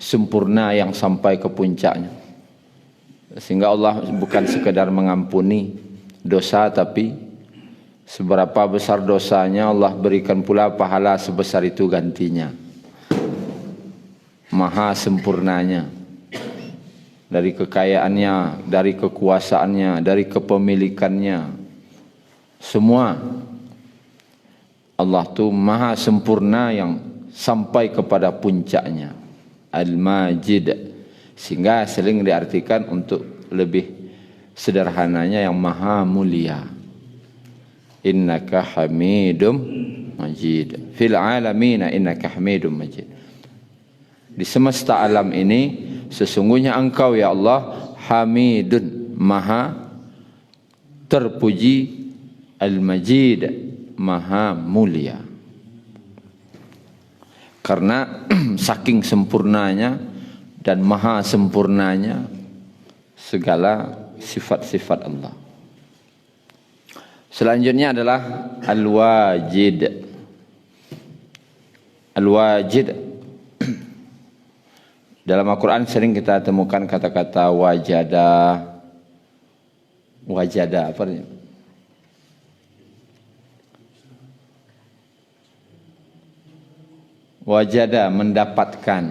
sempurna yang sampai ke puncaknya. Sehingga Allah bukan sekedar mengampuni dosa, tapi seberapa besar dosanya Allah berikan pula pahala sebesar itu gantinya. Maha sempurnanya, dari kekayaannya, dari kekuasaannya, dari kepemilikannya, semua Allah tu maha sempurna yang sampai kepada puncaknya. Al-Majid, sehingga sering diartikan untuk lebih sederhananya yang maha mulia. Innaka hamidum majid fil alamina innaka hamidum majid. Di semesta alam ini sesungguhnya engkau ya Allah hamidun, maha terpuji, al-majid, maha mulia. Karena saking sempurnanya dan maha sempurnanya segala sifat-sifat Allah. Selanjutnya adalah al-wajid. Al-wajid, dalam Al-Quran sering kita temukan kata-kata wajada. Wajada apa artinya? Wajada, mendapatkan.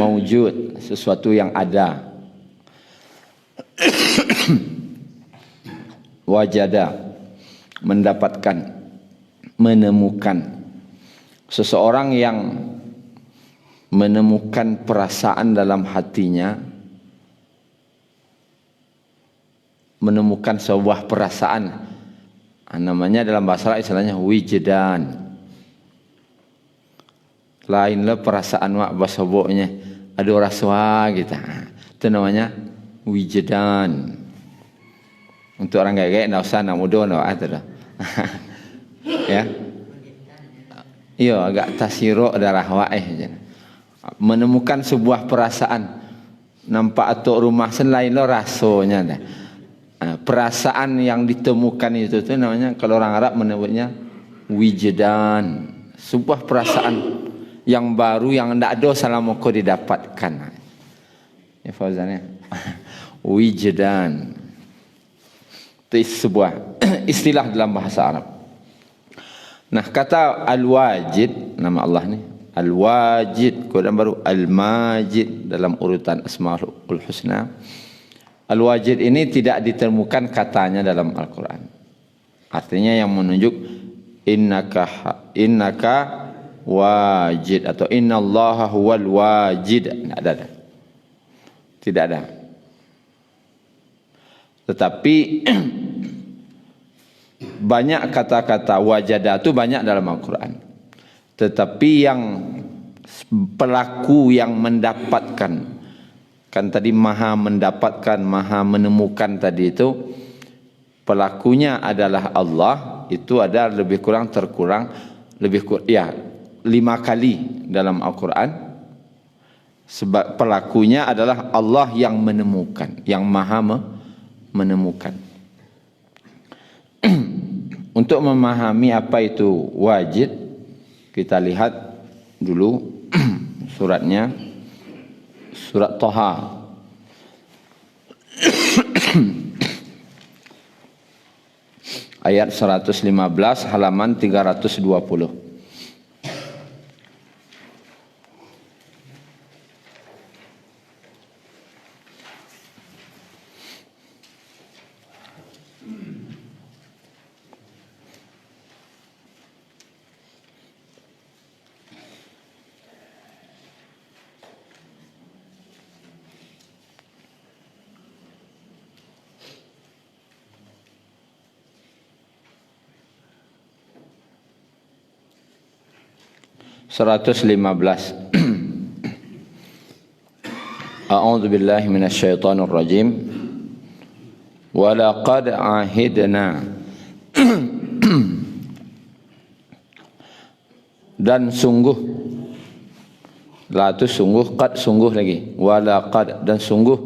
Maujud, sesuatu yang ada. Wajada, mendapatkan, menemukan. Seseorang yang menemukan perasaan dalam hatinya, menemukan sebuah perasaan, namanya dalam bahasa Arab istilahnya wijdan. Lainlah perasaan wak basoboknya ada rasa kita, itu namanya wijdan. Untuk orang gaya-gaya ndak usah nak mudah ndak ada dah. Ya. Iya, agak tasiruk darah waih. Menemukan sebuah perasaan, nampak atuk rumah selain lo rasanya dah. Perasaan yang ditemukan itu tu namanya, kalau orang Arab menyebutnya wijdan, sebuah perasaan yang baru yang ndak ada selama kau didapatkan. Ya Fauzan ya. Wijdan itu sebuah istilah dalam bahasa Arab. Nah, kata al-wajid, nama Allah ni Al-Wajid, kemudian baru Al-Majid dalam urutan Asmaul Husna. Al-Wajid ini tidak ditemukan katanya dalam Al-Quran. Artinya yang menunjuk innaka wajid atau innallaha huwal wajid. Tidak ada. Tidak ada. Tetapi banyak kata-kata wajada itu banyak dalam Al-Quran. Tetapi yang pelaku yang mendapatkan, kan tadi maha mendapatkan, maha menemukan tadi itu, pelakunya adalah Allah. Itu ada lebih kurang 5 kali dalam Al-Quran. Sebab pelakunya adalah Allah yang menemukan, yang maha menemukan. Untuk memahami apa itu wajid, kita lihat dulu suratnya, surat Thaha. Ayat 115 halaman 320. A'udzu billahi minasyaitonir rajim. Wa laqad ahidna. Dan sungguh, la tu sungguh, qad sungguh lagi, wa laqad dan sungguh,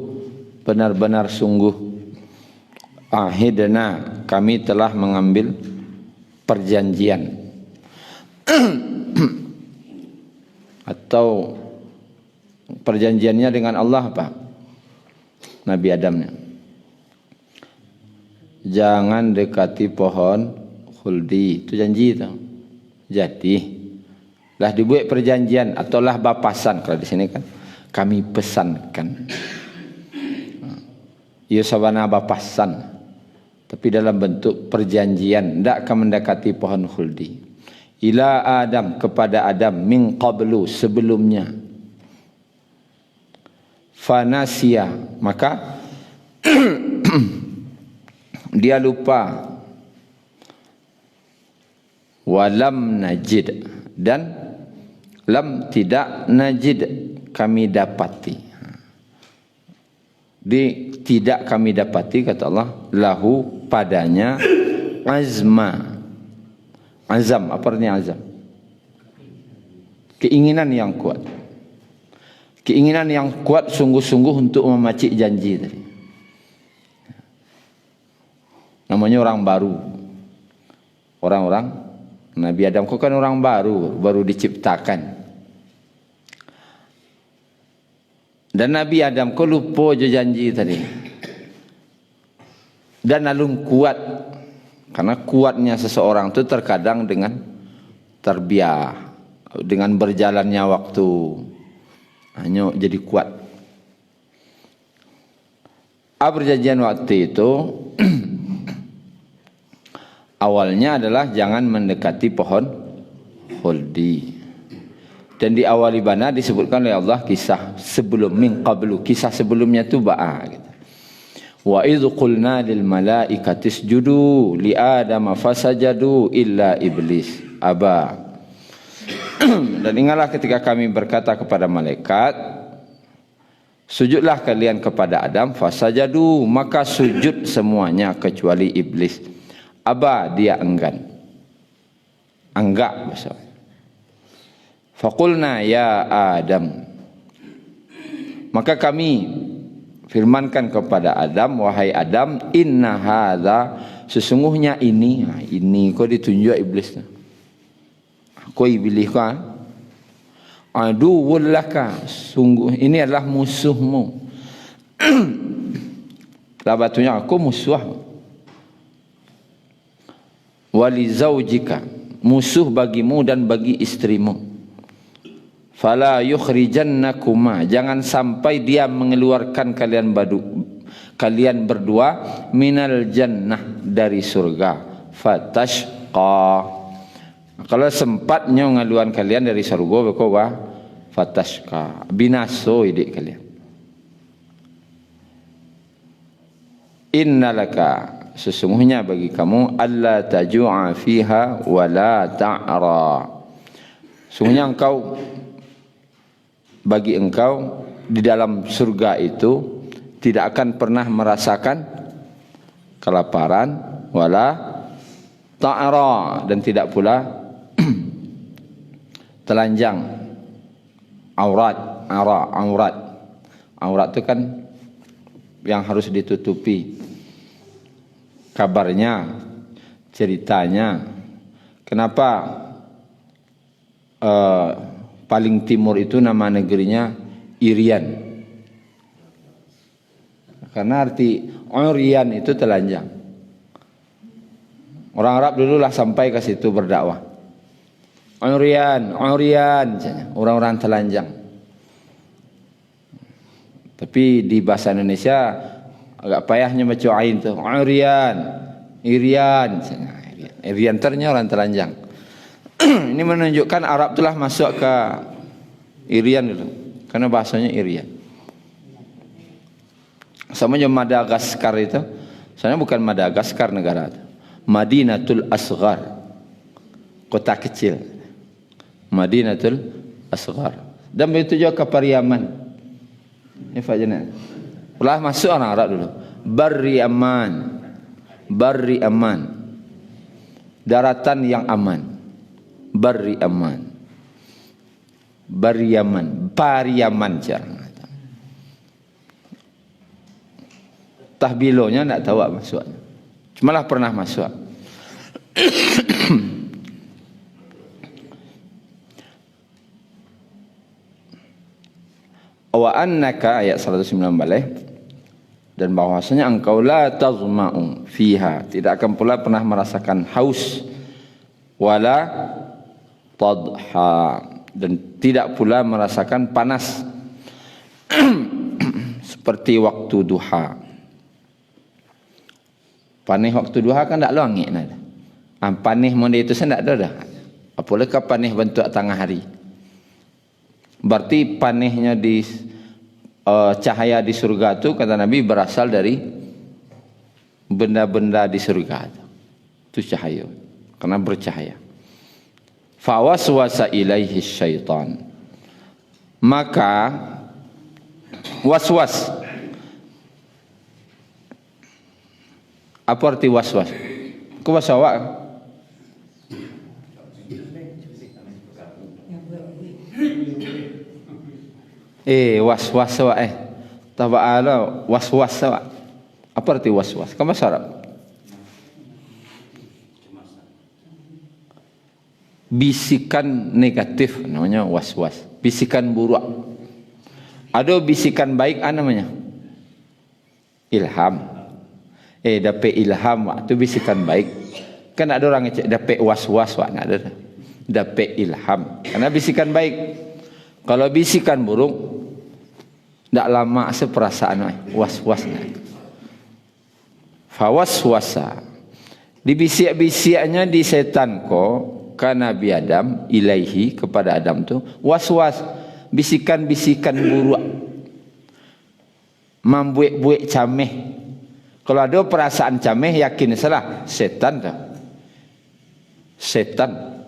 benar-benar sungguh, ahidna kami telah mengambil perjanjian. Atau perjanjiannya dengan Allah apa? Nabi Adamnya, jangan dekati pohon khuldi, itu janji itu. Jadi lah dibuat perjanjian atau lah bapasan, kalau di sini kan kami pesankan. Ya sabana bapasan, tapi dalam bentuk perjanjian, ndak akan mendekati pohon khuldi. Ila Adam, kepada Adam, min qablu, sebelumnya. Fanasia, maka dia lupa. Walam najid, dan lam tidak najid, kami dapati. Tidak kami dapati, kata Allah, lahu, padanya, azma. Azam, apa artinya azam? Keinginan yang kuat. Keinginan yang kuat sungguh-sungguh untuk memacik janji tadi. Namanya orang baru. Orang-orang Nabi Adam kok kan orang baru diciptakan. Dan Nabi Adam kok lupa je janji tadi. Dan alun kuat. Karena kuatnya seseorang itu terkadang dengan terbiah, dengan berjalannya waktu, hanya jadi kuat. Perjanjian waktu itu awalnya adalah jangan mendekati pohon khuldi. Dan di awal ibana disebutkan oleh Allah kisah sebelum min qablu, kisah sebelumnya itu ba'a gitu. Wa idh qulna lil malaikati isjudu li adama fasajadu illa iblis aba. Dan ingatlah ketika kami berkata kepada malaikat, sujudlah kalian kepada Adam, fasajadu, maka sujud semuanya kecuali iblis. Aba, dia enggan. Enggak bahasa. Faqulna ya Adam, maka kami firmankan kepada Adam, wahai Adam, inna hadza, sesungguhnya ini kau ditunjuk iblis. Kau iblis kau, aduwwul laka, sungguh ini adalah musuhmu. Labatunya aku musuh. Wali zaujika, musuh bagimu dan bagi istrimu. Fala yukhrijannakuma, jangan sampai dia mengeluarkan kalian berdua minal jannah, dari surga. Fatashqa, kalau sempatnya mengeluarkan kalian dari surga, berkoba fatashqa, binaso ide kalian. Innalaka, sesungguhnya bagi kamu, alla taju'a fiha wa la ta'ra, sesungguhnya bagi engkau di dalam surga itu tidak akan pernah merasakan kelaparan, wala ta'ra, dan tidak pula telanjang. Aurat itu kan yang harus ditutupi. Kabarnya, ceritanya, kenapa paling timur itu nama negerinya Irian? Karena arti Irian itu telanjang. Orang Arab dulu lah sampai ke situ berdakwah. Irian, orang-orang telanjang. Tapi di bahasa Indonesia agak payahnya baca ain tuh. Irian, ternyata orang telanjang. Ini menunjukkan Arab telah masuk ke Irian dulu, karena bahasanya Irian. Sama macam Madagaskar itu, sebenarnya bukan Madagaskar negara itu. Madinatul Asghar, kota kecil. Madinatul Asghar. Dan begitu juga ke Pariaman. Ini fajana. Telah masuk orang Arab dulu. Barri aman. Daratan yang aman. Barri aman. Pariaman jarang. Tahbilonya tak tahu masuk. Cumalah pernah masuk. wa annaka ayat 109 balik, dan bahwasanya engkau la tazma'u fiha, tidak akan pula pernah merasakan haus, wala tadha, dan tidak pula merasakan panas seperti waktu duha. Panih waktu duha kan tak luangik nada. Panih monde itu saya tak ada dah. Apalagi panih bentuk tengah hari. Berarti panihnya di cahaya di surga itu kata Nabi berasal dari benda-benda di surga itu cahaya, karena bercahaya. Fawaswasa ilaihi syaitan, maka waswas. Apa arti waswas? Kau bahasa awak? Waswas awak taba'ala waswas awak. Apa arti waswas? Kau bahasa Arab? Bisikan negatif namanya waswas. Bisikan buruk. Ada bisikan baik namanya ilham. Dapat ilham waktu bisikan baik. Kan ada orang yang dapat waswas wak, nak ada. Dapat ilham karena bisikan baik. Kalau bisikan buruk, tak lama seperasaan was-was. Fawaswasa, dibisik-bisiknya di setan ko ke Nabi Adam ilaihi, kepada Adam tu was-was, bisikan-bisikan buruk, membuat-buat cameh. Kalau ada perasaan cameh, yakin salah setan tu. Setan.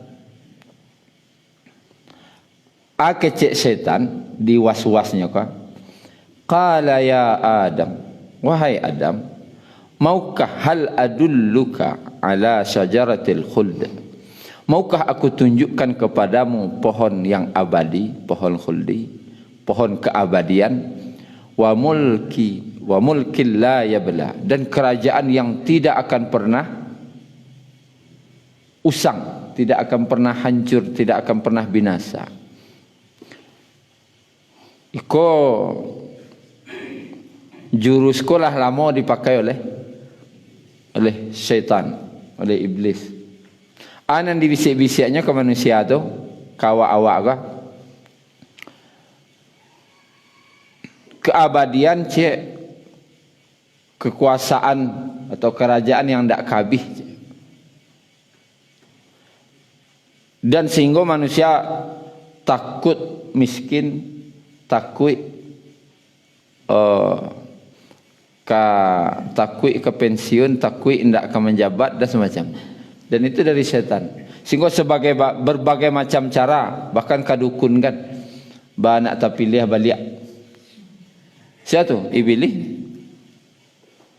Kecek setan di was-wasnya kau. Qala ya Adam, wahai Adam, maukah hal adulluka ala syajaratil khuld? Maukah aku tunjukkan kepadamu pohon yang abadi, pohon khuldi, pohon keabadian, wa mulkin la yabla, dan kerajaan yang tidak akan pernah usang, tidak akan pernah hancur, tidak akan pernah binasa. Iko jurus sekolah lama dipakai oleh syaitan, oleh iblis. Anan dibisik-bisiknya ke manusia tu, kawa awak kah? Keabadian cek kekuasaan atau kerajaan yang tak kabih. Dan sehingga manusia takut miskin, takut takut ke pensiun, takut tidak akan menjabat dan semacam. Dan itu dari syaitan. Sehingga sebagai berbagai macam cara, bahkan kadukun kan, nak tak pilih balik. Siapa tu? Iblis.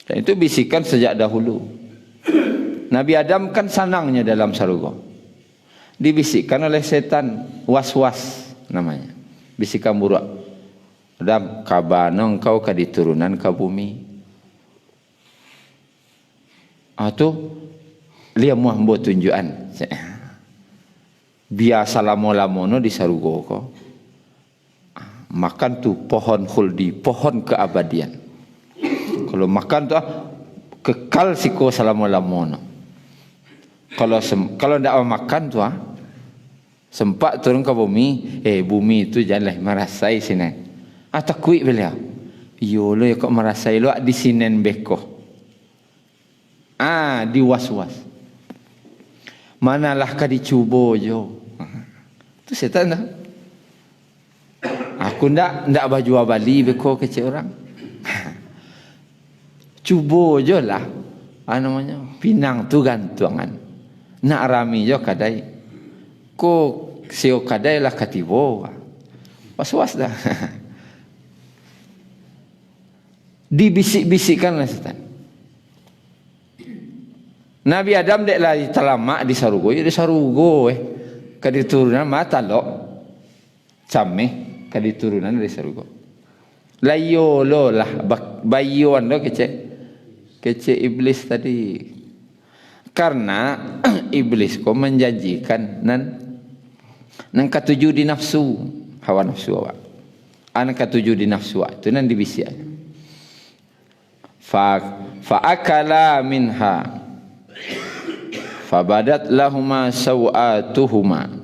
Dan itu bisikan sejak dahulu. Nabi Adam kan sanangnya dalam surga. Dibisikkan oleh setan, was-was namanya. Bisikan buruk. Adam, kabana engkau ke diturunan ke bumi. Tu lihat muah buat tunjukan. Biasa lama-lama di sarugo ko. Makan tu pohon khuldi, pohon keabadian. Kalau makan tu kekal siko selama-lama. Kalau tidak makan tu sempat turun ke bumi, bumi itu janganlah merasai sini. Takut beliau. Yo lo kok merasai lo di sinen beko. Di was-was. Manalah ka dicuba jo. Tu setan dah. Aku ndak baju abali beko kecil orang. Cuba je lah. Namanya pinang tu gantungan. Nak rami jo kadai. Ko sio kadai lah katibo. Was-was dah. Dibisik-bisikkan oleh setan. Nabi Adam dek lah talamak di sarugo, di sarugo kadi turunan mata lo cameh kadi turunan dari sarugo. Layo lo lah bayuan lo kece iblis tadi. Karena iblis ko menjanjikan nan katuju di nafsu, hawa nafsu awak. Anak ketujuh di nafsu itu nan dibisi. Fa akala minha fabadat lahuma sawatuhuma.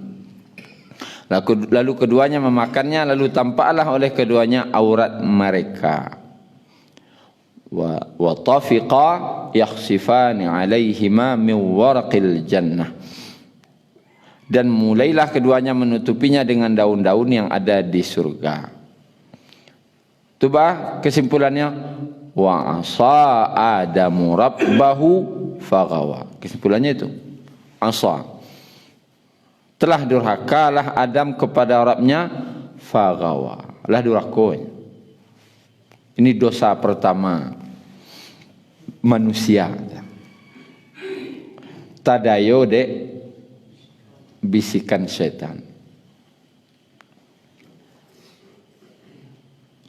Lalu keduanya memakannya, lalu tampaklah oleh keduanya aurat mereka. Wa tafiqa yakhsifani alaihima min warqil jannah. Dan mulailah keduanya menutupinya dengan daun-daun yang ada di surga. Coba kesimpulannya, wa asa adamu rabbahu faghawa. Kesimpulannya itu, asa, telah durhakalah Adam kepada Rabbnya, faghawa, lah durhaka. Ini dosa pertama manusia. Tadayo de bisikan syaitan.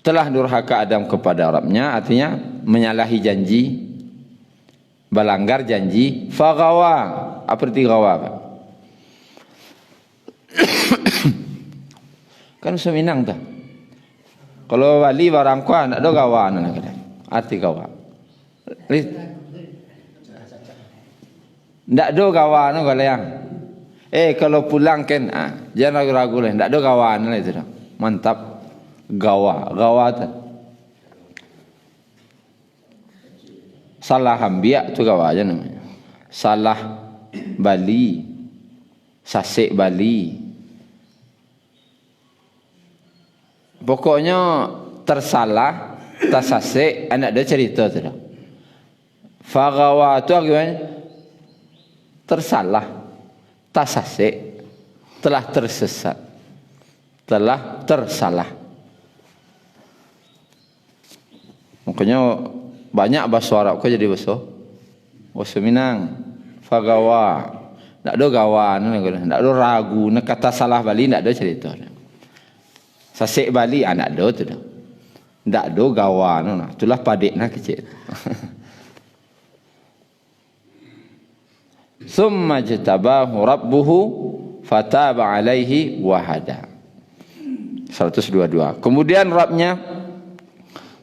Telah durhaka Adam kepada Rabbnya, artinya menyalahi janji, melanggar janji, faghawa. Apa arti gawa? Kan seminang dah. Kalau wali barang kuan ada gawa nak kata. Arti gawa. Ndak do gawa no kalau yang. Kalau pulang kan jangan ragu-ragu lah. Ndak do gawa no itu dah. Mantap. Gawa tu salah ambiak tu gawa aja namanya. Salah Bali, sasik Bali. Pokoknya tersalah, tersasik, anak dia cerita tu dah. Fagawa tu gimana? Tersalah, tersasik, telah tersesat, telah tersalah. Makanya banyak bahasa Arab kau jadi bahasa Minang. Fagawa. Tak ada gawa, tak ada ragu, nak kata salah Bali tak ada cerita. Sasik Bali tak ada tu dah. Tak ada gawa, itulah padik nak kecil. Summa jtabahu rabbuhu fataba alaihi wahada. 122. Kemudian Rabbnya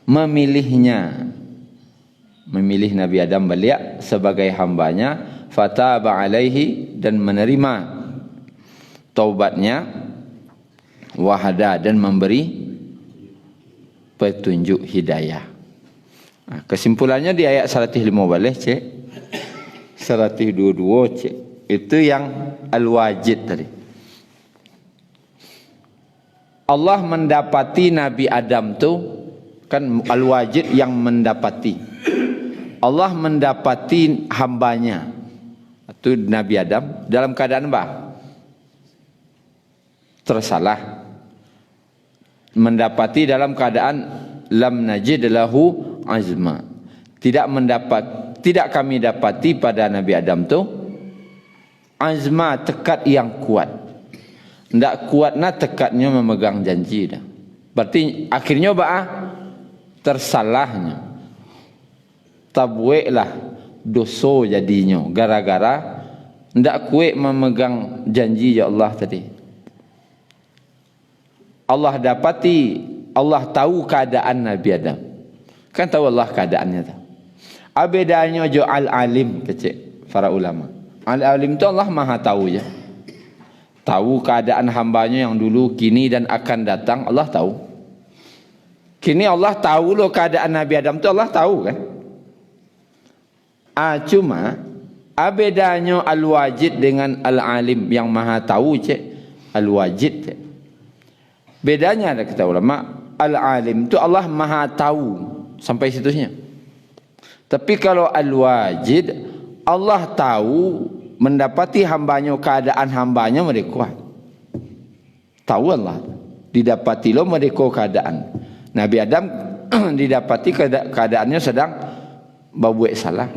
memilih Nabi Adam balik sebagai hambanya, fataba alaihi, dan menerima taubatnya, wahada, dan memberi petunjuk hidayah. Kesimpulannya di ayat 115 cek, 122 cek, itu yang al-wajid tadi. Allah mendapati Nabi Adam tu kan al-wajid yang mendapati. Allah mendapati hambanya itu Nabi Adam dalam keadaan apa? Tersalah. Mendapati dalam keadaan lam najid lahu azma. Tidak kami dapati pada Nabi Adam tu azma, tekad yang kuat. Ndak kuatna tekadnya memegang janji dah. Berarti akhirnya apa? Tersalahnya, tabweklah dosa jadinya gara-gara ndak kuat memegang janji ya Allah tadi. Allah dapati, Allah tahu keadaan Nabi Adam. Kan tahu Allah keadaannya tu. Abedanya jo al-alim kecil para ulama. Al-alim tu Allah Maha tahu je. Tahu keadaan hambanya yang dulu, kini dan akan datang, Allah tahu. Kini Allah tahu loh keadaan Nabi Adam tu, Allah tahu kan. Cuma bedanya al-wajid dengan al-alim yang Maha tahu cek. Al-wajid cek. Bedanya ada kata ulama, al-alim tu Allah Maha tahu sampai situnya. Tapi kalau al-wajid, Allah tahu mendapati hambanya, keadaan hambanya mereka. Tahu Allah, didapati lo mereka keadaan. Nabi Adam didapati keadaannya sedang berbuat salah.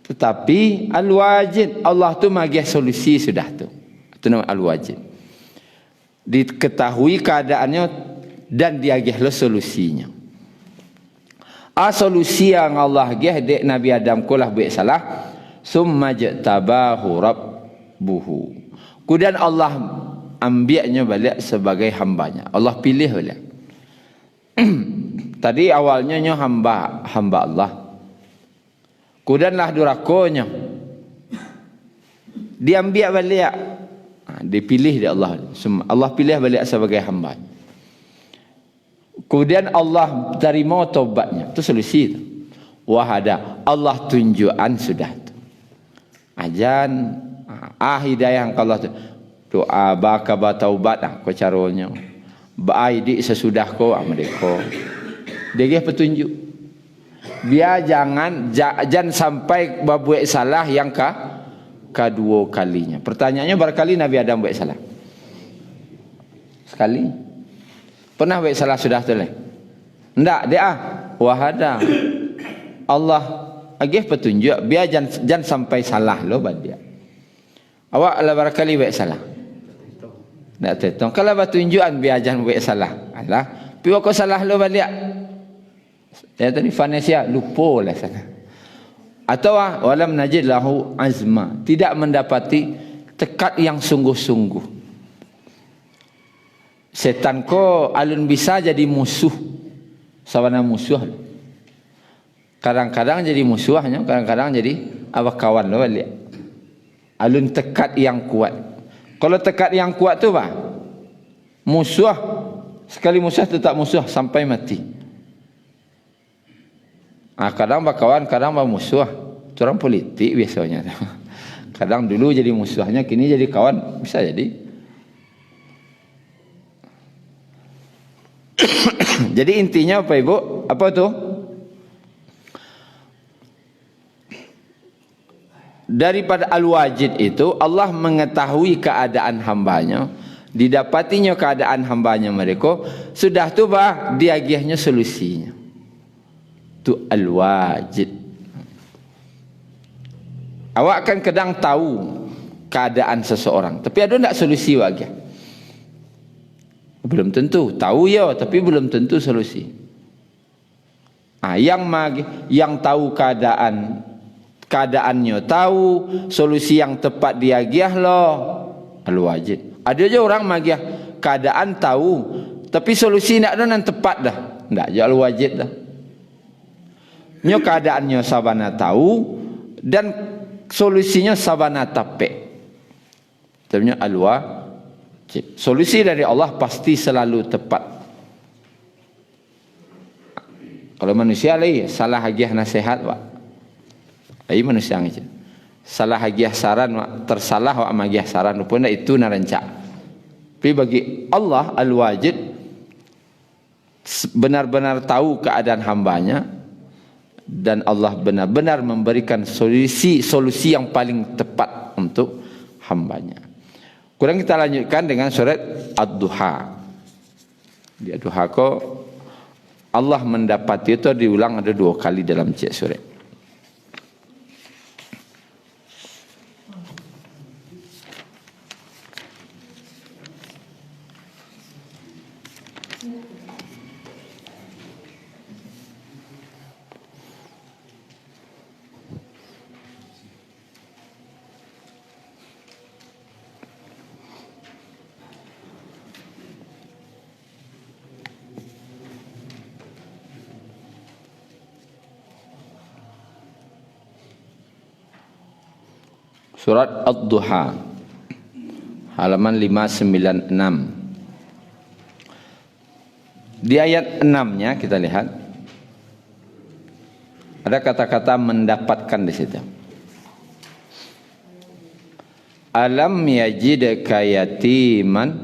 Tetapi al-wajid, Allah tu magih solusi sudah tu. Itu nama al-wajid. Diketahui keadaannya dan diagihlah solusinya. Solusi yang Allah agih dek Nabi Adam kulah buat salah, summa jtabahu rabbuhu. Kemudian Allah ambilnya balik sebagai hambanya. Allah pilih balik. Tadi awalnya nyo hamba Allah. Kemudianlah durakonya. Diambil balik. Dipilih dia Allah. Allah pilih balik sebagai hamba. Kemudian Allah terima taubatnya. Itu solusi itu. Wahada. Allah tunjukkan sudah itu. Ajan. Hidayah yang Allah tu. Doa baka bataubat. Kau caranya. Ba'aidik sesudah kau. Mereka. Dia petunjuk. Biar jangan sampai berbuat salah yang kedua kalinya. Pertanyaannya barangkali Nabi Adam buat salah. Sekali. Pernah buat salah sudah tu lah. Enggak, dia wahada. Allah agih petunjuk biar jangan sampai salah lo bad dia. Awak lah barangkali buat salah. Enggak tetong. Kalau petunjukan biar jangan buat salah. Allah, pi kau salah lo balik. Ya tadi Vanesia lupa lah sana. Atau walam najid lahu azma, tidak mendapati tekad yang sungguh-sungguh. Setan ko alun bisa jadi musuh, sawana musuh. Kadang-kadang jadi musuhnya, kadang-kadang jadi apa kawan lo balik. Alun tekad yang kuat. Kalau tekad yang kuat tu bah, musuh sekali musuh tetap musuh sampai mati. Kadang berkawan, kadang bermusuh. Itu orang politik biasanya. Kadang dulu jadi musuhnya, kini jadi kawan. Bisa jadi. Jadi intinya apa ibu? Apa tu? Daripada al-wajid itu, Allah mengetahui keadaan hambanya. Didapatinya keadaan hambanya mereka. Sudah tu bah, diagihnya solusinya. Itu al-wajid. Awak kan kadang tahu keadaan seseorang, tapi ada tak solusi bagi? Belum tentu. Tahu ya, tapi belum tentu solusi. Yang tahu keadaannya, tahu solusi yang tepat dia giah lo al-wajid. Ada je orang magiah keadaan tahu, tapi solusi nak ada yang tepat dah. Ndak je al-wajid dah. Nyo keadaannya sabana tahu dan solusinya sabana tapek. Sebenarnya al-wajib. Solusi dari Allah pasti selalu tepat. Kalau manusia lagi salah hagiah nasihat wak. Ai manusia aja. Salah hagiah saran wak, tersalah wak magiah saran pun itu narancak. Tapi bagi Allah al-wajid benar-benar tahu keadaan hambanya. Dan Allah benar-benar memberikan solusi yang paling tepat untuk hambanya. Kurang kita lanjutkan dengan surat Ad-Duha. Di Ad-Duha ko Allah mendapati itu diulang ada 2 kali dalam surat. Surat Ad-Duha halaman 596. Di ayat 6-nya kita lihat ada kata-kata mendapatkan di situ. Alam yajidka yatiman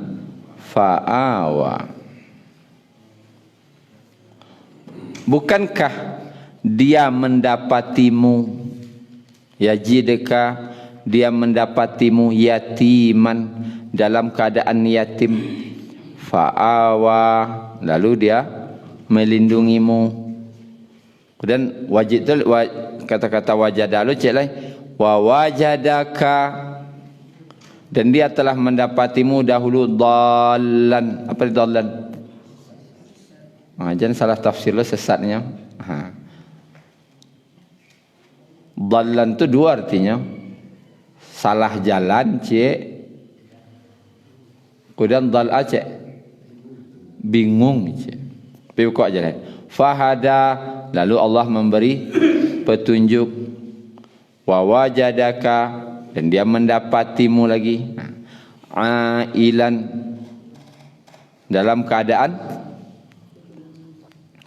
fa'awa. Bukankah dia mendapatimu yajidka, dia mendapatimu yatiman dalam keadaan yatim, fa'awa, lalu dia melindungimu. Dan wajid tu kata-kata wajada lu cek lain, wa wajadaka, dan dia telah mendapatimu dahulu dallan. Apa itu dallan? Jangan salah tafsir lu sesatnya. Dallan tu 2 artinya. Salah jalan cik, kemudian dal cik, bingung cik. Pukul aja lah. Fahada, lalu Allah memberi petunjuk. Wa wajadaka, dan dia mendapatimu lagi. Ailan, dalam keadaan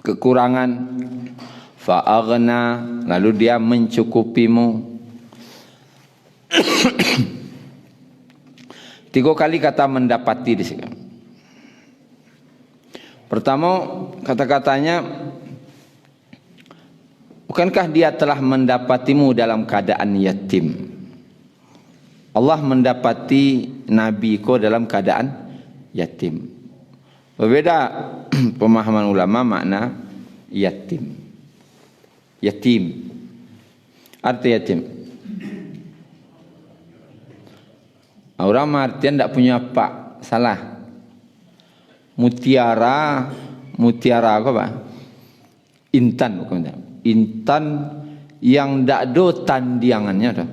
kekurangan. Fa'aghna, lalu dia mencukupimu. 3 kali kata mendapati di sini. Pertama, kata-katanya, bukankah dia telah mendapatimu dalam keadaan yatim? Allah mendapati Nabi ko dalam keadaan yatim. Berbeda pemahaman ulama makna yatim. Yatim. Arti yatim. Orang artian tidak punya pak. Salah. Mutiara. Mutiara apa pak? Intan. Bukan. Intan yang tidak ada tandingannya. Dah.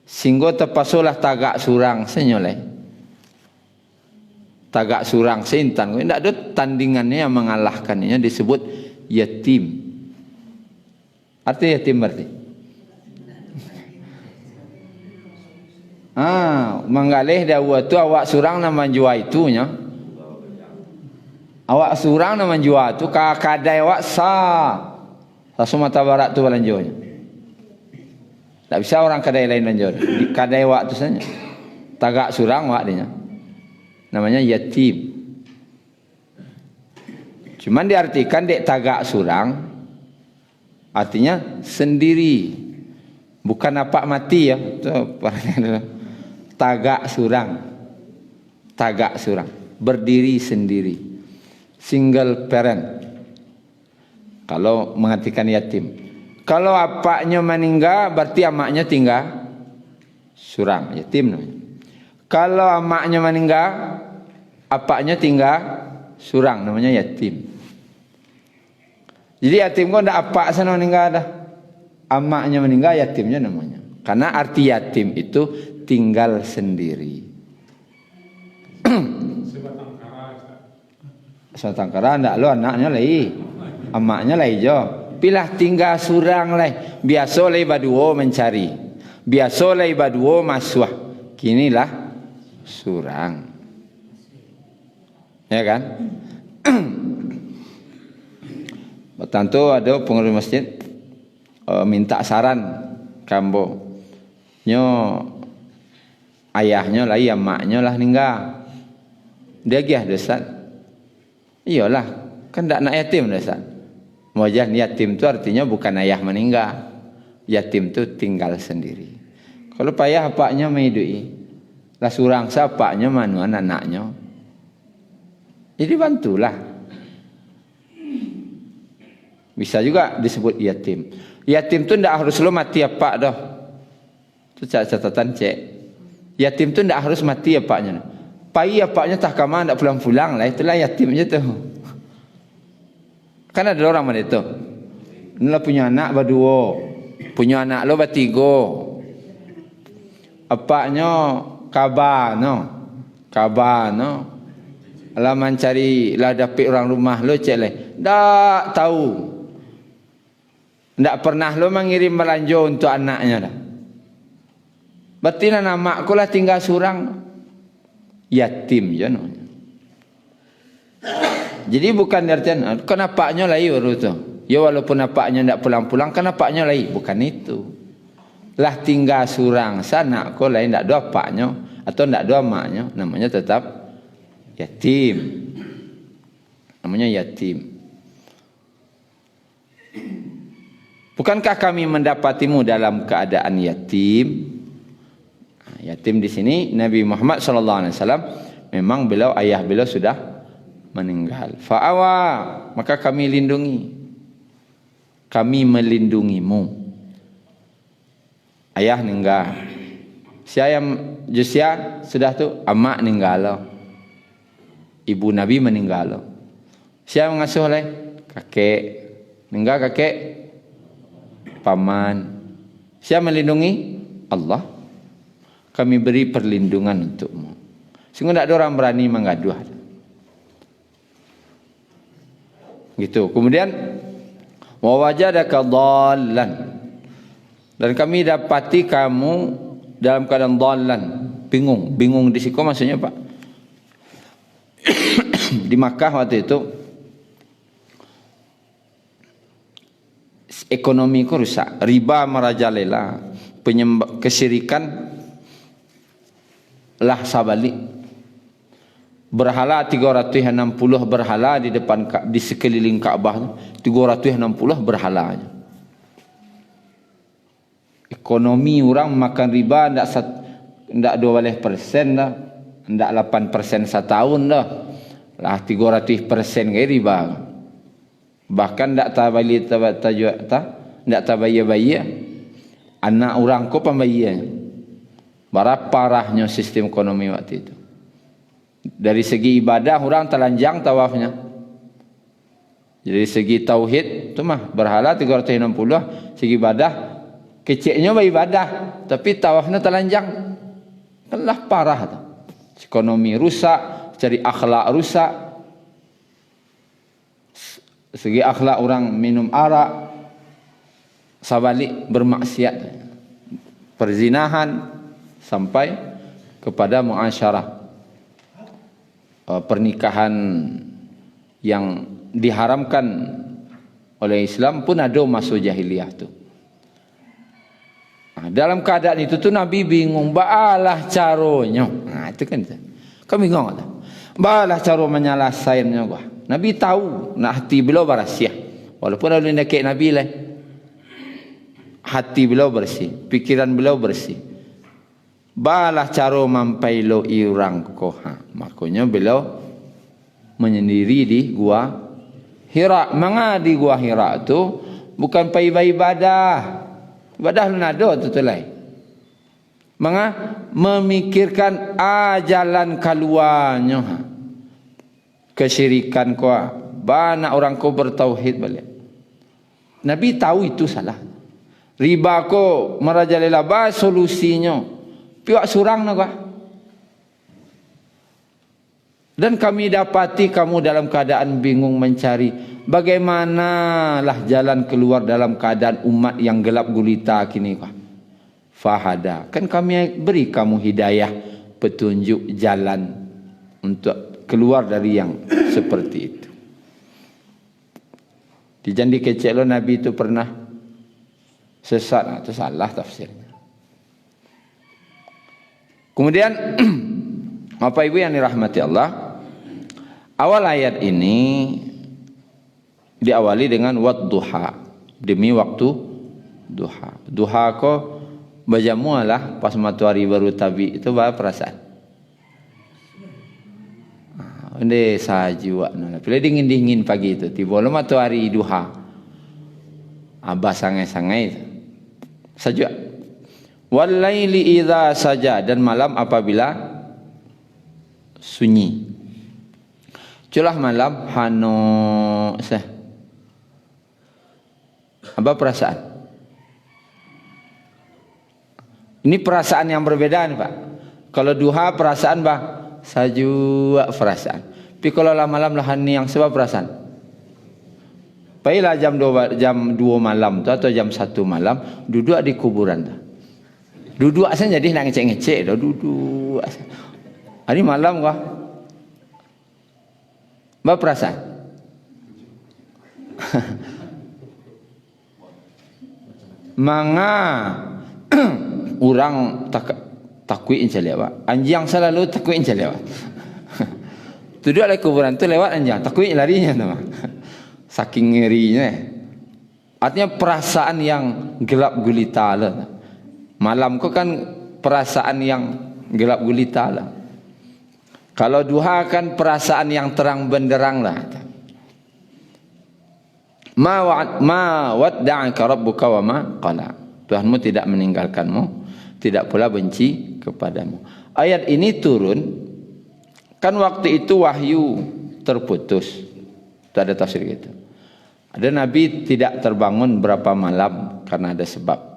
Sehingga terpasulah tagak surang senyoleh. Tagak surang seintan. Tidak ada tandingannya yang mengalahkannya. Disebut yatim. Arti yatim berarti. Menggalih dawa tu awak surang nama jua itunya. Awak surang nama jua tu kadai awak sah. Langsung mata barat tu balanjonya. Tak bisa orang kadai lain balanjo. Di kadai awak tu saja. Tagak surang awak dia. Namanya yatim. Cuman diartikan dek tagak surang. Artinya sendiri. Bukan apa mati ya. Tagak surang. Tagak surang. Berdiri sendiri. Single parent. Kalau mengartikan yatim. Kalau apaknya meninggal, berarti amaknya tinggal surang. Yatim namanya. Kalau amaknya meninggal, apaknya tinggal surang. Namanya yatim. Jadi yatim kok tidak apa sana meninggal dah. Amaknya meninggal, yatimnya namanya. Karena arti yatim itu tinggal sendiri. Sebatang kara tidak lo anaknya lagi. Amaknya lagi jo. Pilah tinggal surang lagi. Biasa lagi baduo mencari. Biasa lagi baduo masuah. Kinilah surang. Ya kan? Tentu ada pengurus masjid minta saran kambo. Nyo ayahnya lah, ya maknya lah ninggal. Dia gih Ustaz. Iyalah, kan ndak nak yatim Ustaz. Wajah yatim tu artinya bukan ayah meninggal. Yatim tu tinggal sendiri. Kalau payah apaknya meidui. Lah surang sapaknya manuan anaknya. Jadi bantulah. Bisa juga disebut yatim. Yatim tu tidak harus lo mati apa dah. Itu catatan cek. Yatim tu tidak harus mati apaknya. Pai apaknya tak kama tidak pulang-pulang lah. Itulah yatimnya tu. Kan ada orang macam itu. Inilah punya anak berdua. Punya anak lo bertiga. Apaknya kabar no. Kabar no. Alah mencari lah dapat orang rumah lo cek leh. Tak tahu. Tak pernah lo mengirim belanjo untuk anaknya dah. Berarti nama aku lah tinggal surang. Yatim je no. Jadi bukan artian kenapanya lagi baru tu. Ya walaupun apaknya tak pulang-pulang, kenapanya lagi. Bukan itu. Lah tinggal surang sana aku lain tak ada apaknya atau tak ada maknya, namanya tetap yatim. Namanya yatim. Bukankah kami mendapatimu dalam keadaan yatim? Yatim di sini Nabi Muhammad SAW memang beliau ayah beliau sudah meninggal. Fa'awa, maka kami lindungi. Kami melindungimu. Ayah meninggal. Siapa yang Jusia sudah tu amak meninggal. Ibu Nabi meninggal. Siapa yang mengasuh oleh kakek? Meninggal kakek. Paman. Siapa melindungi? Allah. Kami beri perlindungan untukmu. Sehingga tidak ada orang berani mengaduh. Gitu. Kemudian wa wajadaka dhallan, dan kami dapati kamu dalam keadaan dhallan, bingung. Bingung di situ maksudnya Pak. Di Makkah waktu itu ekonomi ku rusak, riba merajalela, kesyirikan lah sabalik. Berhala 360 berhala di depan, di sekeliling Ka'bah, 360 berhalanya. Ekonomi orang makan riba ndak 12% dah, ndak 8% setahun dah. Lah 300% ke riba. Bahkan ndak tabali ndak tabaya-baya. Anak orang ko pembayar. Berapa parahnya sistem ekonomi waktu itu. Dari segi ibadah orang telanjang tawafnya. Dari segi tauhid tu mah berhala 360, segi ibadah kecilnya beribadah tapi tawafnya telanjang. Kanlah parah tu. Ekonomi rusak, cari akhlak rusak. Segi akhlak orang minum arak, sabalik bermaksiat, perzinahan sampai kepada muasyarah. Pernikahan yang diharamkan oleh Islam pun ada masuk jahiliyah tu. Dalam keadaan itu tu Nabi bingung, baalah caranya. Itu kan kami bingung tak? Baalah cara menyelesaikannya gua. Nabi tahu nak hati beliau berasiah. Walaupun ada nakik Nabi lah. Hati beliau bersih, pikiran beliau bersih. Balah cara mampai lo irang koha. Makanya beliau menyendiri di gua Hira. Manga di gua Hira tu bukan pai ibadah. Ibadah lu nado tu tulai. Manga memikirkan jalan keluarnya. Kesyirikan ko. Banyak orang ko bertauhid balik. Nabi tahu itu salah. Riba ko merajalela ba solusinya. Pihak surang nak. Dan kami dapati kamu dalam keadaan bingung mencari bagaimanalah jalan keluar dalam keadaan umat yang gelap gulita kini. Fahada. Kan kami beri kamu hidayah, petunjuk jalan untuk keluar dari yang seperti itu. Di Jandi Kecil Nabi itu pernah sesat atau salah tafsirnya. Kemudian Bapak Ibu yang dirahmati Allah, awal ayat ini diawali dengan wadduha, demi waktu duha. Duha ko bajamualah pas matahari baru tabi itu bah perasaan. Inde sajua nana. Bila dingin pagi itu tiba matahari duha. Abah sangai-sangai sajua. Wal laili idza saja, dan malam apabila sunyi. Culah malam hano sah. Apa perasaan? Ini perasaan yang berbeda nih Pak. Kalau duha perasaan bah sajua perasaan. Tapi kalau malam lahani yang sebab perasaan. Pailah jam 2 malam tu atau jam 1 malam duduk di kuburan tu. Duduk asalnya jadi nak ngecek-ngecek dah duduk. Hari malam kah? Apa perasaan? Manga orang takui insyaallah Pak. Anjing selalu takui insyaallah Pak. Duduk di kuburan tu lewat anjing, takui larinya tu Pak. Saking ngerinya. Artinya perasaan yang gelap gulita lah. Malam ko kan perasaan yang gelap gulita lah. Kalau duha kan perasaan yang terang benderang lah. Ma wadda'aka rabbuka wa ma qala. Tuhanmu tidak meninggalkanmu, tidak pula benci kepadamu. Ayat ini turun kan waktu itu wahyu terputus. Itu ada tafsir gitu. Ada Nabi tidak terbangun berapa malam karena ada sebab.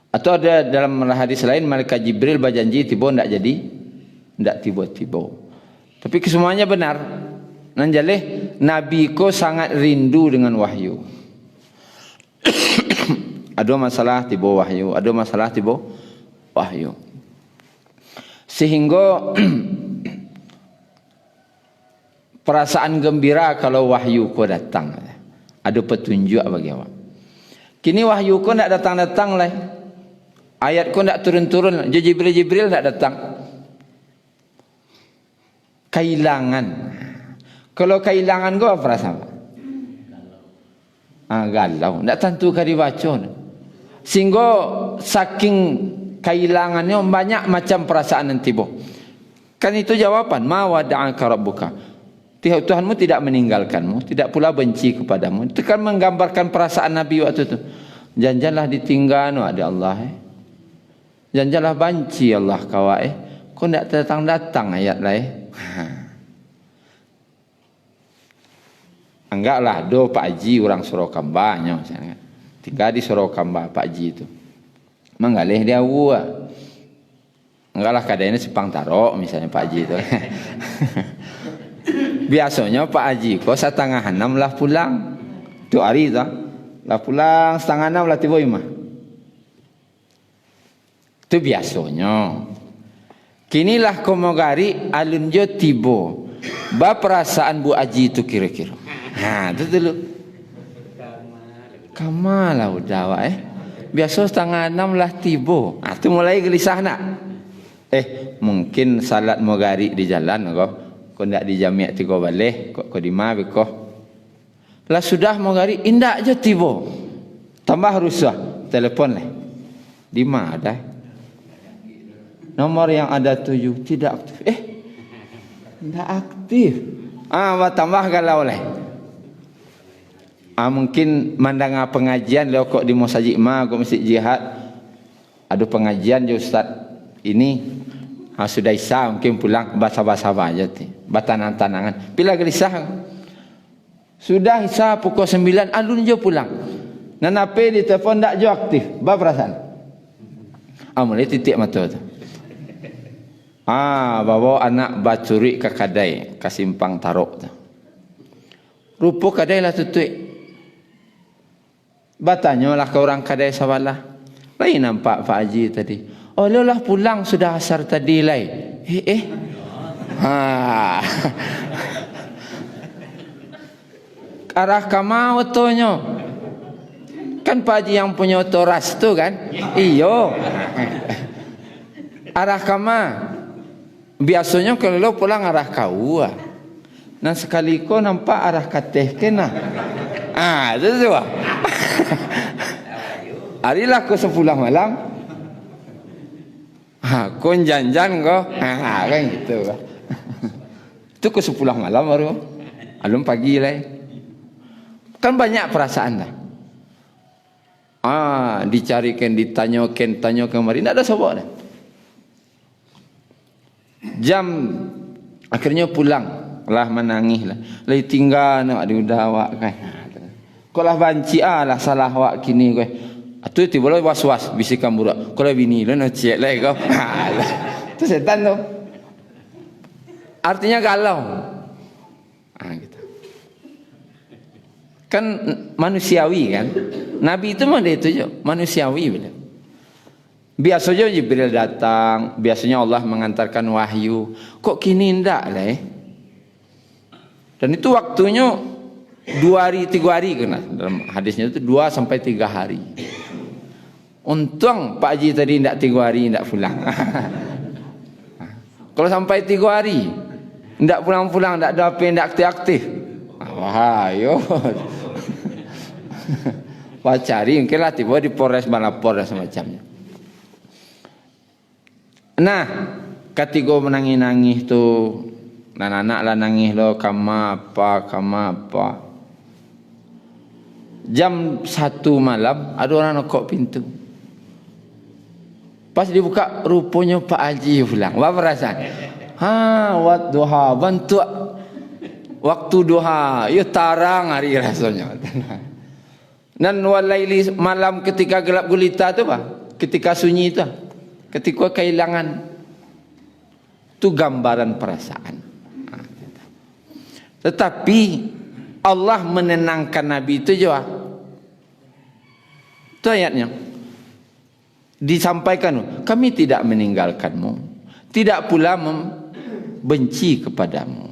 Atau ada dalam hadis lain malaikat Jibril berjanji tiba tidak jadi, tidak tiba-tiba. Tapi kesemuanya benar. Nanjaleh Nabi ko sangat rindu dengan wahyu. Ada masalah tiba wahyu, ada masalah tiba wahyu. Sehingga perasaan gembira kalau wahyu ko datang. Ada petunjuk bagi awak. Kini wahyu ko nak datang-datang lah. Ayat ko nak turun-turun. Jibril nak datang. Kehilangan. Kalau kehilangan ko apa perasaan? Galau. Tak tentu kah dibaca. Sehingga saking kehilangannya banyak macam perasaan nanti boh. Kan itu jawaban. Ma wada'aka rabbuka. Tuhanmu tidak meninggalkanmu, tidak pula benci kepadamu. Itu kan menggambarkan perasaan Nabi waktu itu. Janjanlah ditinggal ada Allah. Janjanlah benci Allah kawak. Kau tidak datang-datang ayat lah. Anggaplah do Pak Haji orang Sorokamba. Tinggal di Sorokamba Pak Haji itu. Menggalih dia awak. Enggaklah keadaannya Sepang Tarok misalnya Pak Haji itu. Biasanya Pak Haji kok 5:30 lah pulang. Tu hari tu lah pulang 5:30 lah tiba imah. Tu biasanya. Kinilah komogari alun jo tiba. Ba perasaan Bu Haji itu kira-kira. Tu dulu. Kamalah udah wak Biasa 5:30 lah tiba. Tu mulai gelisah nak. Mungkin salat mogari di jalan kau. Kau tidak di jamiat tiga balik, kau di mana kau? Lah sudah mau gari, indak je tiba. Tambah rusuh, telefon lah. Di mana ada? Nomor yang ada 7 tidak aktif. Tidak aktif. Tambah galau lah. Mungkin mandang pengajian lo kok di Masjid kok Masjid Jihad. Ada pengajian je Ustaz ini. Sudah isya mungkin pulang basah-basah aja ti. Batangan-tanangan. Bila gelisah. Sudah isya pukul 9 alun je pulang. Dan apa di telefon tak je aktif. Apa perasaan? Mulai titik mata tu. Bawa anak bacuri ke Kadai, ke Simpang Tarok tu. Rupa Kadai lah tutup. Batanya lah ke orang Kadai sabalah. Lain nampak Pak Haji tadi. Lah pulang sudah asar tadi lai. Arah kama otonya. Kan Pak Haji yang punya otoras tu kan? Iyo. Arah kama. Biasanya kalau lo pulang arah kau. Nah sekali kau nampak arah kateh kena. Itu tu. Harilah kau sepulang malam. Kau janjan kau. Kan gitu. Itu ke 10 malam baru. Alum pagi lah. Kan banyak perasaan dah. Dicarikan, ditanyakan, tanya kemari. Tak ada sebab dah. Jam akhirnya pulang. Lah menangis lah. Lah tinggal nak diudah awak kan. Kau lah banci lah salah awak kini kau. Tu tiba-tiba was-was bisikan budak. Kau lah bini lah nak cek lah kau. Tu setan tu. Artinya galau. Gitu. Kan manusiawi kan. Nabi itu mana itu je. Manusiawi bila. Biasanya Jibril datang. Biasanya Allah mengantarkan wahyu. Kok kini tidak lah Dan itu waktunya 2 hari 3 hari kena. Dalam hadisnya itu 2 sampai 3 hari. Untung Pak Haji tadi tidak 3 hari tidak pulang. Kalau sampai 3 hari tidak pulang-pulang, tidak ada apa yang tidak aktif-aktif. Wahai. Wah cari mungkinlah tiba di Polres Malapor dan semacamnya. Nah, ketika menangis-nangis tu, anak-anak lah nangis lo, kama apa. Jam 1 malam ada orang nokok pintu. Pas dibuka rupanya Pak Haji pulang. Apa perasaan? Wat duha bantu waktu duha. Ya tarang hari rasanya. Dan walaili malam ketika gelap gulita tu apa? Ketika sunyi tu. Ketika kehilangan. Itu gambaran perasaan. Tetapi Allah menenangkan Nabi itu juga. Itu ayatnya. Disampaikan, kami tidak meninggalkanmu, tidak pula membenci kepadamu.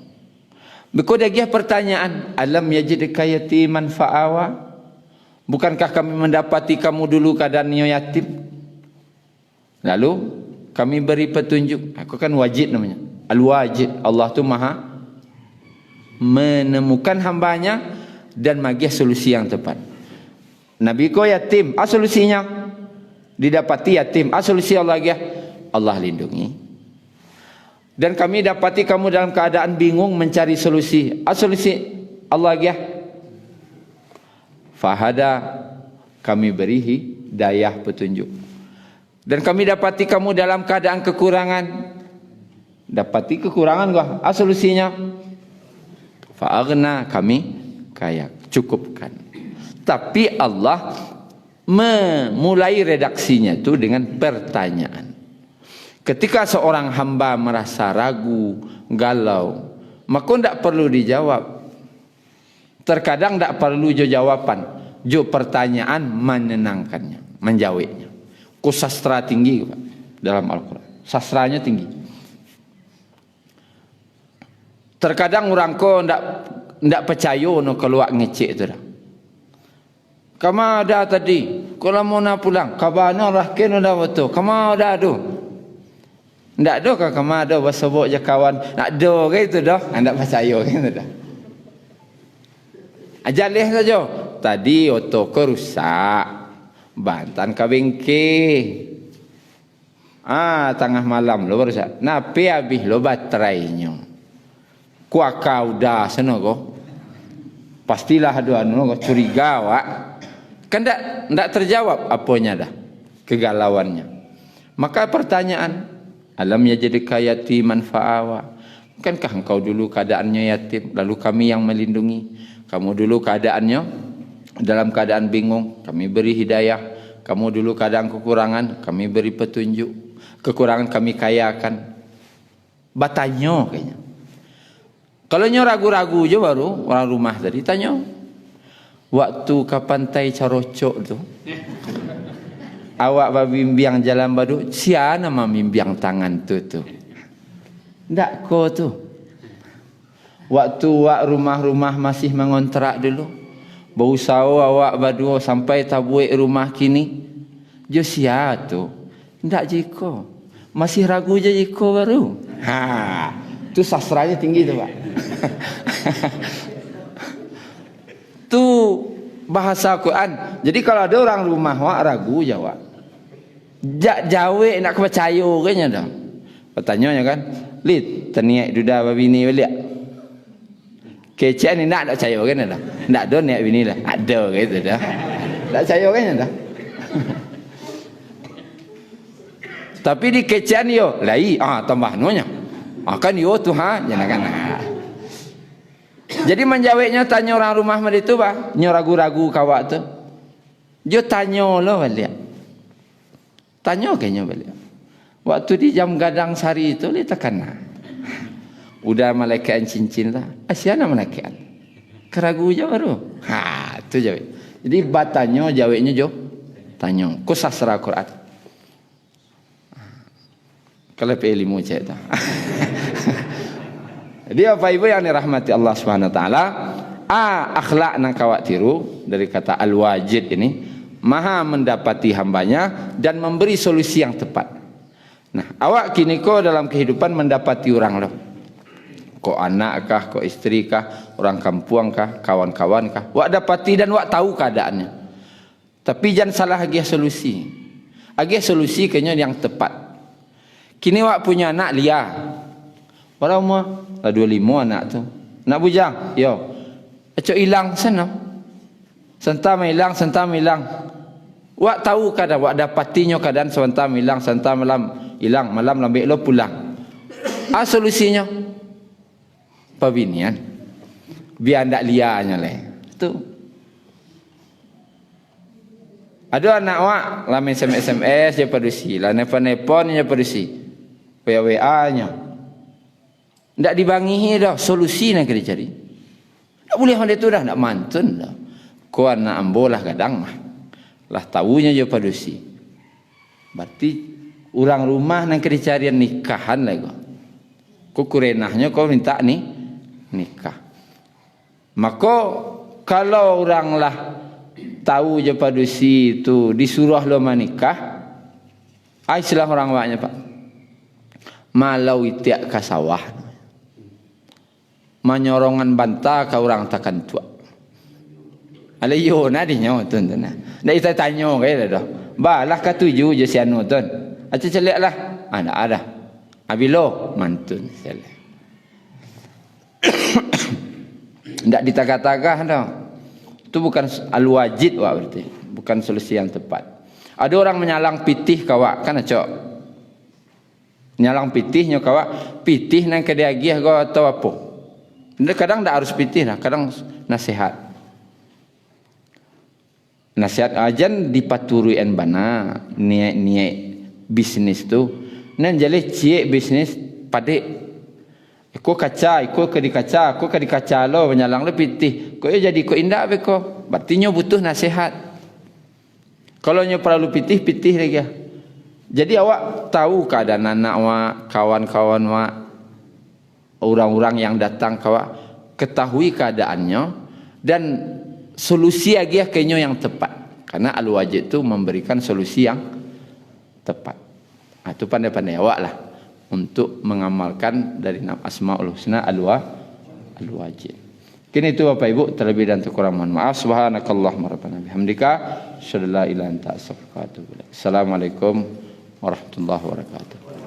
Berkodagiah pertanyaan, alam yajidka yatiman fa'awa? Bukankah kami mendapati kamu dulu keadaannya yatim? Lalu kami beri petunjuk. Aku kan wajid namanya. Al-wajid. Allah tu maha menemukan hambanya dan bagi solusi yang tepat. Nabi ko yatim, solusinya didapati yatim, solusi Allah ya, Allah lindungi. Dan kami dapati kamu dalam keadaan bingung mencari solusi, solusi Allah ya, fahada, kami beri hidayah petunjuk. Dan kami dapati kamu dalam keadaan kekurangan, dapati kekurangan gua, solusinya fa'aghna, kami kaya, cukupkan. Tapi Allah memulai redaksinya itu dengan pertanyaan. Ketika seorang hamba merasa ragu, galau, maka tidak perlu dijawab. Terkadang tidak perlu jawaban, pertanyaan menenangkannya, menjawabnya. Sastra tinggi dalam Al-Quran, sastranya tinggi. Terkadang orang ko ndak percaya no keluar ngecek tu dah. Kamu ada tadi, kalau mau nak pulang, kabana rahkin dah betul. Kamu ada tu. Ndak ada ke kamu ada bersebut je kawan. Nak ada ke itu dah, ndak percaya ke itu dah. Ajalih saja. Tadi oto ko rusak. Bantan ke bengkel. Tengah malam lo rusak. Napi habis lo baterainya. Kuaka udah sana ko. Pastilah ada anu ko curiga wak. Kan ndak terjawab apanya dah kegalauannya. Maka pertanyaan, alam yajidka yatiman fa'awa? Bukankah engkau dulu keadaannya yatim, lalu kami yang melindungi? Kamu dulu keadaannya dalam keadaan bingung, kami beri hidayah. Kamu dulu keadaan kekurangan, kami beri petunjuk. Kekurangan kami kayakan. Batanyo kayaknya. Kalau nyo ragu-ragu je baru orang rumah tadi tanya, waktu ke pantai Carocok tu, awak babimbiang jalan badu, siapa nama mimbiang tangan tu? Ndak ko tu. Waktu awak rumah-rumah masih mengontrak dulu, berusaha awak badu sampai tabuik rumah kini, jo siapa tu? Ndak jiko. Masih ragu je jiko baru. Tu sastranya tinggi tu Pak. Tu bahasa Quran. Jadi kalau ada orang rumah wak ragu jawab. Jawe nak percaya kayaknya dah. Bertanya kan, "Lid, teniak duda babini balik." Kecek ni nak percaya kan dah. Nak ada niat bini dah. Ada gitu dah. Tak percaya kan dah. Tapi di kecian yo, lai tambah nonya. Kan yo tu jangan kan. Jadi menjawabnya tanya orang rumah itu bah, nyo ragu-ragu kawak tu. Jo tanya lo balik. Tanya kayaknya balik. Waktu di jam gadang sari itu li tekan. Udah malaikat cincin lah. Asiana malaikat. Keragu je baru. Tu jawab. Jadi batanya jawabnya jo tanya. Ku sastra Quran. Kalau ilmu cek tu. Jadi apa ibu yang dirahmati Allah Subhanahu Wa Taala, akhlak nak kawak tiru dari kata al-wajid ini, maha mendapati hambanya dan memberi solusi yang tepat. Nah, awak kini ko dalam kehidupan mendapati orang lo, ko anak kah, ko istri kah, orang kampung kah, kawan-kawan kah, wak dapati dan wak tahu keadaannya. Tapi jangan salah agih solusi. Agih solusi kayaknya yang tepat. Kini wak punya anak liar. Berapa umur? 25 anak tu. Nak bujang? Yo. Acok hilang sana. Sentam hilang. Wak tahu kadang, wak dapatinya kadang sentam hilang, hilang, malam lambik lo pulang. Solusinya? Pabinian. Biar ndak liarnya leh. Tu. Ada anak wak lamin SMS dia padusi, lah nelpon dia padusi. WA-nya. Ndak dibangihi dah solusi nak kena cari. Tak boleh hal itu dah, nak mantun dah. Kau anak ambolah kadang mah. Lah tahunya je padusi. Berarti orang rumah nang kericarian nikahan lagi. Kau kurenahnya kau minta ni nikah. Maka kalau orang lah tahu je padusi itu disuruh lo menikah, istilah orang waknya Pak. Malau itiak ka sawah. Menyorongan bantah ka orang takkan tua. Alayo nadinya tuan tuan. Dah kita tanya kaya dah. Balah katuju je si anu tuan. Aca celiklah. Ada ada. Abilo mantun selek. Ndak ditagah-tagah dah. Itu bukan al-wajid wak berarti. Bukan solusi yang tepat. Ada orang menyalang pitih kawak kan acok. Nyalang pitihnya kawak, pitih nang kedeagiah kau atau apa. Kadang ndak harus pitih lah, kadang nasihat. Nasihat ajan dipaturi en bana niat bisnis tu nan jale cie bisnis pade ko kaca ko ke di kaca lo menyalang le pitih ko jadi ko indah be ko berarti nyo butuh nasihat kalau nyo perlu pitih lagi ya. Jadi awak tahu keadaan anak awak, kawan-kawan awak, orang-orang yang datang kawak, ketahui keadaannya dan solusi agiah kenyo yang tepat. Karena al-wajid itu memberikan solusi yang tepat. Itu pandai-pandai awak lah untuk mengamalkan dari nama Asmaul Husna al-wajid. Kini itu Bapak Ibu, terlebih dan terkurang mohon maaf. Subhanakallahumma rabbana bihamdika asyhadu an la ilaha illa anta astaghfiruka wa atubu ilaik. Assalamualaikum warahmatullahi wabarakatuh.